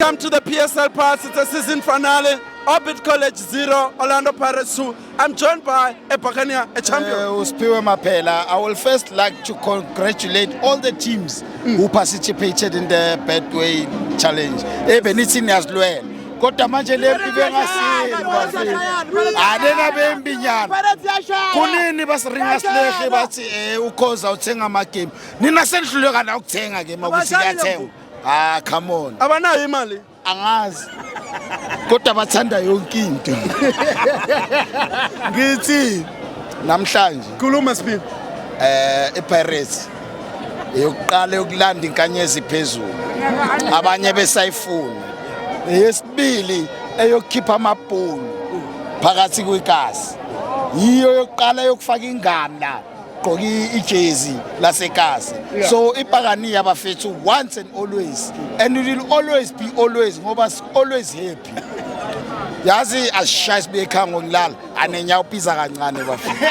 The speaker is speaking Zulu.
Come to the PSL Pass, it's a season finale. Orbit College 0, Orlando Pirates 2. I'm joined by a Buccaneer, a champion. Uspiwe Mapela. I will first like to congratulate all the teams who participated in the Betway Challenge. Even it's in as well. Kodwa manje lempi bengasini bafini. Adena bembinyana. Kunini basiringa silehe bathi ukhoza uthenga ama game. Nina senihluleka na ukuthenga ke makuthi kuyathenga. Ah, come on. Abanayo imali. Angazi. Kodwa bathanda yonke into. Ngithi namhlanje Khuluma Spin. iPirates yokuqala yokulanda inkanyezi phezulu. Abanye besayifuna. Yesibili eyokukhipha amabhulu phakathi kwekasi. Yiyo yokuqala yokufaka ingane la. Gqoki ijezi lasekasi. So iBuccaneers abafethu once and always, and we will always be always ngoba always happy. Yazi asishaya sibe ekhaya ngolala anenya uphiza kancane bafethu.